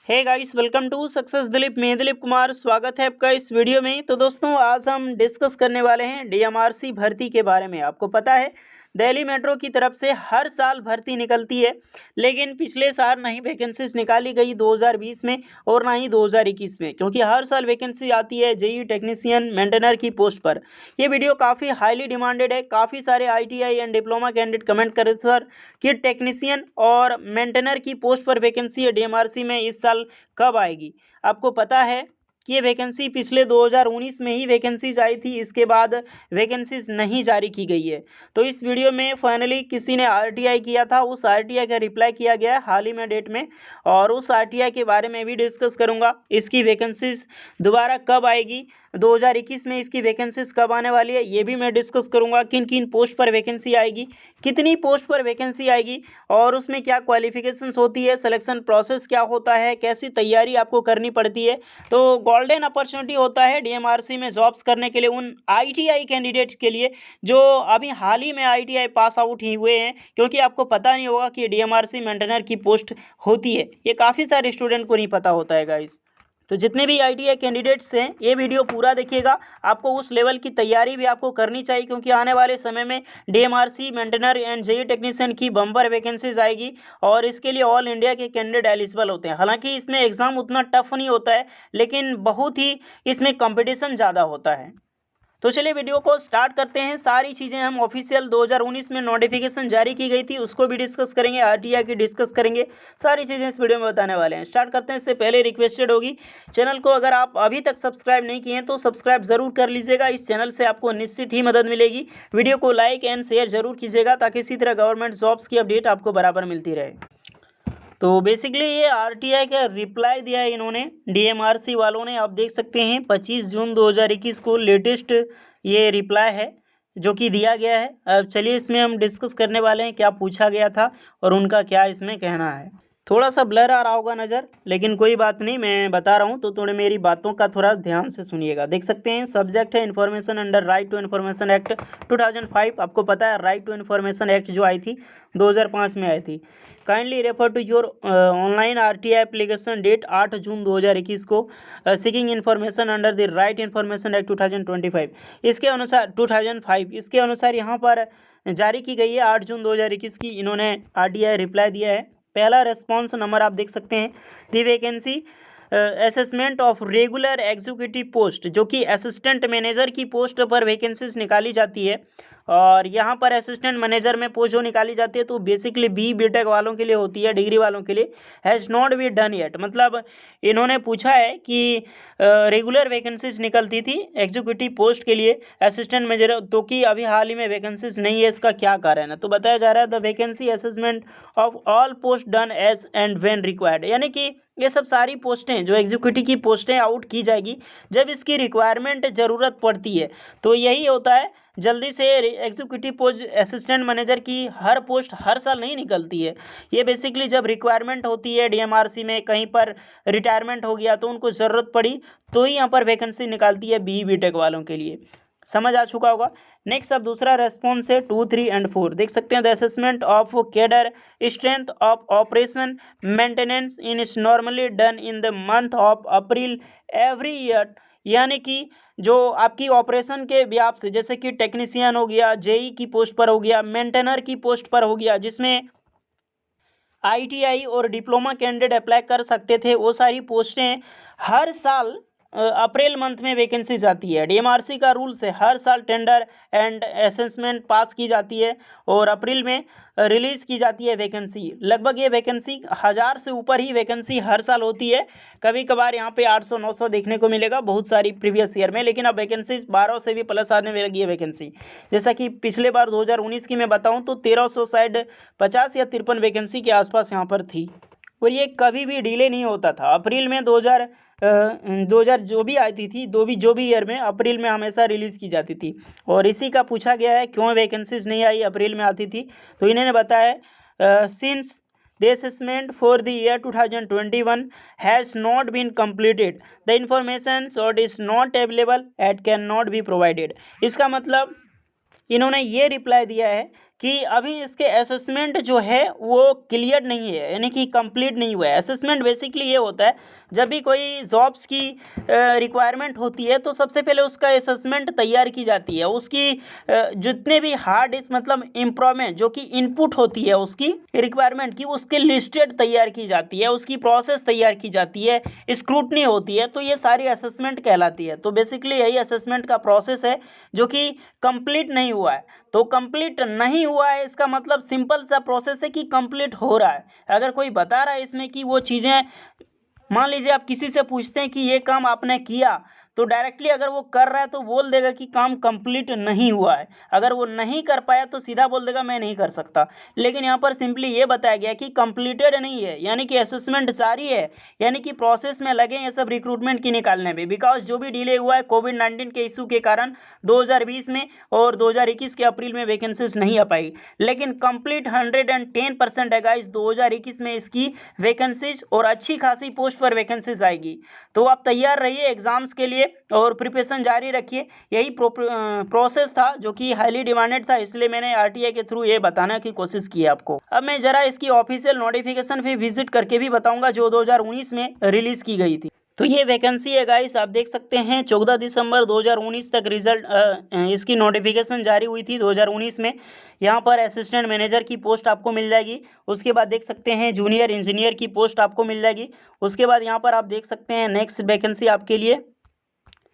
Hey guys, welcome to success Dilip. मैं दिलीप कुमार, स्वागत है आपका इस वीडियो में। तो दोस्तों, आज हम डिस्कस करने वाले हैं डीएमआरसी भर्ती के बारे में। आपको पता है, दिल्ली मेट्रो की तरफ से हर साल भर्ती निकलती है, लेकिन पिछले साल नहीं वैकेंसीज निकाली गई 2020 में और ना ही 2021 में, क्योंकि हर साल वैकेंसी आती है जेई टेक्नीशियन मेंटेनर की पोस्ट पर। ये वीडियो काफ़ी हाईली डिमांडेड है। काफ़ी सारे ITI and diploma candidate comment कर रहे थे सर कि टेक्नीशियन और मेंटेनर की पोस्ट पर वैकेंसी है डीएमआरसी में, इस साल कब आएगी। आपको पता है कि ये वैकेंसी पिछले 2019 में ही वैकेंसीज आई थी, इसके बाद वैकेंसीज नहीं जारी की गई है। तो इस वीडियो में फाइनली किसी ने आरटीआई किया था, उस आरटीआई का रिप्लाई किया गया है हाल ही में डेट में, और उस आरटीआई के बारे में भी डिस्कस करूंगा। इसकी वैकेंसीज दोबारा कब आएगी, 2021 में इसकी वैकेंसीज कब आने वाली है, ये भी मैं डिस्कस करूंगा। किन किन पोस्ट पर वैकेंसी आएगी, कितनी पोस्ट पर वैकेंसी आएगी, और उसमें क्या क्वालिफिकेशंस होती है, सिलेक्शन प्रोसेस क्या होता है, कैसी तैयारी आपको करनी पड़ती है। तो गोल्डन अपॉर्चुनिटी होता है डीएमआरसी में जॉब्स करने के लिए उन आईटीआई कैंडिडेट्स के लिए जो अभी हाल ही में आईटीआई पास आउट ही हुए हैं, क्योंकि आपको पता नहीं होगा कि डीएमआरसी मेंटेनर की पोस्ट होती है। ये काफ़ी सारे स्टूडेंट को नहीं पता होता है गाइस। तो जितने भी आईटीआई कैंडिडेट्स हैं, ये वीडियो पूरा देखिएगा। आपको उस लेवल की तैयारी भी आपको करनी चाहिए, क्योंकि आने वाले समय में DMRC maintainer and JE technician की बम्पर वैकेंसीज आएगी, और इसके लिए ऑल इंडिया के कैंडिडेट एलिजिबल होते हैं। हालांकि इसमें एग्ज़ाम उतना टफ नहीं होता है, लेकिन बहुत ही इसमें कंपटीशन ज़्यादा होता है। तो चलिए वीडियो को स्टार्ट करते हैं। सारी चीज़ें हम ऑफिशियल 2019 में नोटिफिकेशन जारी की गई थी, उसको भी डिस्कस करेंगे, आरटीआई की डिस्कस करेंगे। सारी चीज़ें इस वीडियो में बताने वाले हैं। स्टार्ट करते हैं। इससे पहले रिक्वेस्टेड होगी, चैनल को अगर आप अभी तक सब्सक्राइब नहीं किए हैं तो सब्सक्राइब जरूर कर लीजिएगा। इस चैनल से आपको निश्चित ही मदद मिलेगी। वीडियो को लाइक एंड शेयर जरूर कीजिएगा, ताकि इसी तरह गवर्नमेंट जॉब्स की अपडेट आपको बराबर मिलती रहे। तो बेसिकली ये आरटीआई का रिप्लाई दिया है इन्होंने, डीएमआरसी वालों ने। आप देख सकते हैं 25 जून 2021 को लेटेस्ट ये रिप्लाई है जो कि दिया गया है। अब चलिए इसमें हम डिस्कस करने वाले हैं क्या पूछा गया था और उनका क्या इसमें कहना है। थोड़ा सा ब्लर आ रहा होगा नज़र, लेकिन कोई बात नहीं, मैं बता रहा हूँ तो थोड़े मेरी बातों का थोड़ा ध्यान से सुनिएगा। देख सकते हैं सब्जेक्ट है information under right to information act 2005। आपको पता है राइट टू इन्फॉर्मेशन एक्ट जो आई थी 2005 में आई थी। Kindly refer to your online RTI application date 8 June 2021 को seeking information under the right information act 2025। इसके अनुसार 2005 इसके अनुसार यहाँ पर जारी की गई है 8 जून 2021 की। इन्होंने आरटीआई रिप्लाई दिया है। पहला रेस्पॉन्स नंबर आप देख सकते हैं, the vacancy assessment of regular executive post, जो कि असिस्टेंट मैनेजर की पोस्ट पर वैकेंसीज निकाली जाती है। और यहाँ पर असिस्टेंट मैनेजर में पोस्ट जो निकाली जाती है तो बेसिकली बीटेक वालों के लिए होती है, डिग्री वालों के लिए। Has not be done yet, मतलब इन्होंने पूछा है कि रेगुलर वैकेंसीज निकलती थी एग्जीक्यूटिव पोस्ट के लिए असिस्टेंट मैनेजर, तो कि अभी हाल ही में वैकेंसीज नहीं है, इसका क्या कारण है। तो बताया जा रहा है the vacancy assessment of all post done as and when required, यानी कि ये सब सारी पोस्टें जो एग्जीक्यूटिव की पोस्टें आउट की जाएगी जब इसकी रिक्वायरमेंट ज़रूरत पड़ती है। तो यही होता है, जल्दी से एग्जीक्यूटिव पोस्ट असिस्टेंट मैनेजर की हर पोस्ट हर साल नहीं निकलती है। ये बेसिकली जब रिक्वायरमेंट होती है डीएमआरसी में, कहीं पर रिटायरमेंट हो गया तो उनको ज़रूरत पड़ी तो ही यहाँ पर वैकेंसी निकालती है बीटेक वालों के लिए। समझ आ चुका होगा। नेक्स्ट अब दूसरा रेस्पॉन्स है 2, 3 एंड 4। देख सकते हैं the assessment of cadre strength of operation maintenance in is normally done in the month of April every year, यानी कि जो आपकी ऑपरेशन के व्याप से, जैसे कि टेक्नीशियन हो गया, जेई की पोस्ट पर हो गया, मेंटेनर की पोस्ट पर हो गया, जिसमें आईटीआई और डिप्लोमा कैंडिडेट अप्लाई कर सकते थे, वो सारी पोस्टें हर साल अप्रैल मंथ में वैकेंसीज आती है। डीएमआरसी का रूल्स है हर साल टेंडर एंड असेसमेंट पास की जाती है और अप्रैल में रिलीज़ की जाती है वैकेंसी। लगभग ये वैकेंसी 1000 से ऊपर ही वैकेंसी हर साल होती है। कभी कभार यहाँ पे 800-900 देखने को मिलेगा बहुत सारी प्रीवियस ईयर में, लेकिन अब वैकेंसी 12 से भी प्लस आने लगी है वैकेंसी। जैसा कि पिछले बार 2019 की मैं बताऊँ तो 1300 शायद 50 या 53 वैकेंसी के आसपास यहाँ पर थी, और ये कभी भी डिले नहीं होता था। अप्रैल में 2000 जो भी आती थी, जो भी ईयर में अप्रैल में हमेशा रिलीज़ की जाती थी। और इसी का पूछा गया है क्यों वैकेंसीज नहीं आई, अप्रैल में आती थी। तो इन्होंने बताया since the assessment for the year 2021 has not been completed, the information sought is not available at can not be provided. इसका मतलब इन्होंने ये रिप्लाई दिया है कि अभी इसके असेसमेंट जो है वो क्लियर नहीं है, यानी कि कंप्लीट नहीं हुआ है। असेसमेंट बेसिकली ये होता है, जब भी कोई जॉब्स की रिक्वायरमेंट होती है तो सबसे पहले उसका असेसमेंट तैयार की जाती है। उसकी जितने भी हार्ड डिस्क मतलब इम्प्रूवमेंट जो कि इनपुट होती है उसकी रिक्वायरमेंट की, उसके लिस्टेड तैयार की जाती है, उसकी प्रोसेस तैयार की जाती है, स्क्रूटनी होती है, तो ये सारी असेसमेंट कहलाती है। तो बेसिकली यही असेसमेंट का प्रोसेस है जो कि कंप्लीट नहीं हुआ है। तो कंप्लीट नहीं हुआ है इसका मतलब सिंपल सा प्रोसेस है कि कंप्लीट हो रहा है। अगर कोई बता रहा है इसमें कि वो चीज़ें, मान लीजिए आप किसी से पूछते हैं कि ये काम आपने किया, तो डायरेक्टली अगर वो कर रहा है तो बोल देगा कि काम कंप्लीट नहीं हुआ है। अगर वो नहीं कर पाया तो सीधा बोल देगा मैं नहीं कर सकता। लेकिन यहाँ पर सिंपली ये बताया गया कि कंप्लीटेड नहीं है, यानी कि असेसमेंट जारी है, यानी कि प्रोसेस में लगे ये सब रिक्रूटमेंट की निकालने में। बिकॉज जो भी डिले हुआ है कोविड-19 के इशू के कारण 2020 में और 2021 के अप्रैल में वैकेंसीज नहीं आ पाई, लेकिन कंप्लीट 110% है गाइस 2021 में इसकी वैकेंसीज, और अच्छी खासी पोस्ट पर वैकेंसीज आएगी। तो आप तैयार रहिए एग्जाम्स के लिए और प्रिपरेशन जारी रखिए। यही प्रोसेस था जो कि हाईली डिमांडेड था, इसलिए मैंने आरटीआई के थ्रू ये बताने की कोशिश की आपको। अब मैं जरा इसकी ऑफिशियल नोटिफिकेशन भी विजिट करके भी बताऊंगा जो 2019 में रिलीज की गई थी। तो ये वैकेंसी है गाइस, आप देख सकते हैं 14 दिसंबर 2019 तक रिजल्ट इसकी नोटिफिकेशन जारी हुई थी 2019 में। यहाँ पर असिस्टेंट मैनेजर की पोस्ट आपको मिल जाएगी। उसके बाद देख सकते हैं जूनियर इंजीनियर की पोस्ट आपको मिल जाएगी। उसके बाद यहाँ पर आप देख सकते हैं नेक्स्ट वैकेंसी आपके लिए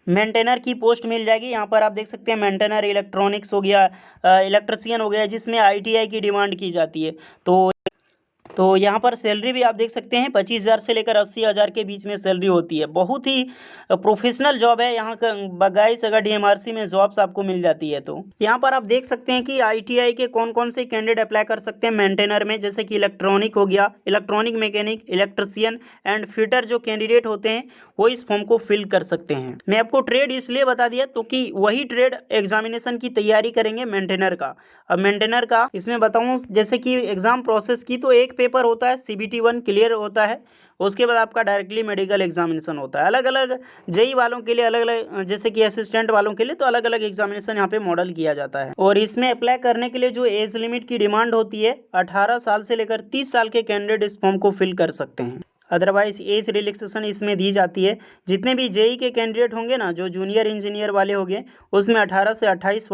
मेंटेनर की पोस्ट मिल जाएगी। यहाँ पर आप देख सकते हैं मेंटेनर इलेक्ट्रॉनिक्स हो गया, इलेक्ट्रिशियन हो गया, जिसमें आईटीआई की डिमांड की जाती है। तो यहाँ पर सैलरी भी आप देख सकते हैं 25,000 से लेकर 80,000 के बीच में सैलरी होती है। बहुत ही प्रोफेशनल जॉब है यहाँ का गाइस। अगर डीएमआरसी में जॉब्स आपको मिल जाती है तो यहाँ पर आप देख सकते हैं कि आईटीआई के कौन कौन से कैंडिडेट अप्लाई कर सकते हैं मेंटेनर में, जैसे कि इलेक्ट्रॉनिक हो गया, electronic mechanic, electrician and fitter जो कैंडिडेट होते हैं वो इस फॉर्म को फिल कर सकते हैं। मैं आपको ट्रेड इसलिए बता दिया तो कि वही ट्रेड एग्जामिनेशन की तैयारी करेंगे मेंटेनर का। अब मेंटेनर का इसमें बताऊँ जैसे कि एग्जाम प्रोसेस की, तो एक पेपर होता है CBT 1 क्लियर होता है, उसके बाद आपका डायरेक्टली मेडिकल एग्जामिनेशन होता है। अलग अलग जेई वालों के लिए अलग अलग, जैसे कि असिस्टेंट वालों के लिए तो अलग अलग एग्जामिनेशन यहाँ पे मॉडल किया जाता है। और इसमें अप्लाई करने के लिए जो एज लिमिट की डिमांड होती है 18 साल से लेकर 30 साल के कैंडिडेट इस फॉर्म को फिल कर सकते हैं। अदरवाइज एज रिलैक्सेशन इसमें दी जाती है। जितने भी जेई के कैंडिडेट होंगे ना, जो जूनियर इंजीनियर वाले होंगे, उसमें 18 से 28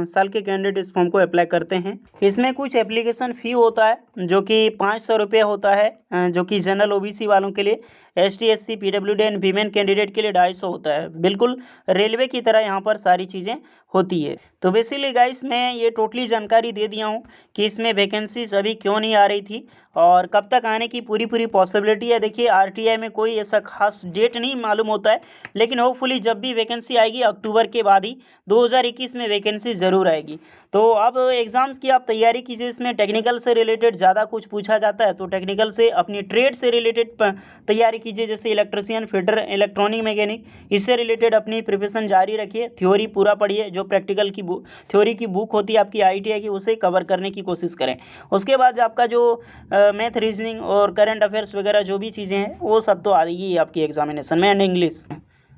साल के कैंडिडेट इस फॉर्म को अप्लाई करते हैं। इसमें कुछ एप्लीकेशन फ़ी होता है जो कि 500 रुपये होता है, जो कि जनरल ओबीसी वालों के लिए, ST SC PWD and women candidate के लिए 250 होता है। बिल्कुल रेलवे की तरह यहाँ पर सारी चीज़ें होती है। तो बेसिकली गाइस मैं ये टोटली जानकारी दे दिया हूँ कि इसमें वैकेंसीज अभी क्यों नहीं आ रही थी और कब तक आने की पूरी पॉसिबिलिटी है। देखिए आरटीआई में कोई ऐसा खास डेट नहीं मालूम होता है, लेकिन होपफुली जब भी वैकेंसी आएगी अक्टूबर के बाद ही 2021 में वैकेंसी ज़रूर आएगी। तो अब एग्ज़ाम्स की आप तैयारी कीजिए। इसमें टेक्निकल से रिलेटेड ज़्यादा कुछ पूछा जाता है, तो टेक्निकल से अपनी ट्रेड से रिलेटेड तैयारी कीजिए, जैसे इलेक्ट्रिशियन, फिटर, इलेक्ट्रॉनिक मैकेनिक, इससे रिलेटेड अपनी प्रिपरेशन जारी रखिए। थ्योरी पूरा पढ़िए, जो प्रैक्टिकल की थ्योरी की बुक होती है आपकी आईटीआई की, उसे कवर करने की कोशिश करें। उसके बाद आपका जो मैथ, रीजनिंग और करंट अफेयर्स वगैरह जो भी चीज़ें हैं वो सब तो आएगी आपकी एग्जामिनेशन में, एंड इंग्लिश।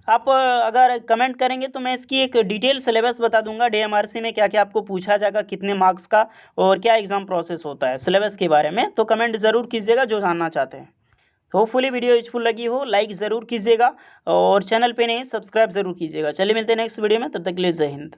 आप अगर कमेंट करेंगे तो मैं इसकी एक डिटेल सिलेबस बता दूंगा डीएमआरसी में क्या क्या आपको पूछा जाएगा, कितने मार्क्स का और क्या एग्ज़ाम प्रोसेस होता है सिलेबस के बारे में। तो कमेंट ज़रूर कीजिएगा जो जानना चाहते हैं। तो होपफुली वीडियो यूजफुल लगी हो, लाइक ज़रूर कीजिएगा और चैनल पे नहीं सब्सक्राइब ज़रूर कीजिएगा। चलिए मिलते हैं नेक्स्ट वीडियो में, तब तक के लिए जय हिंद।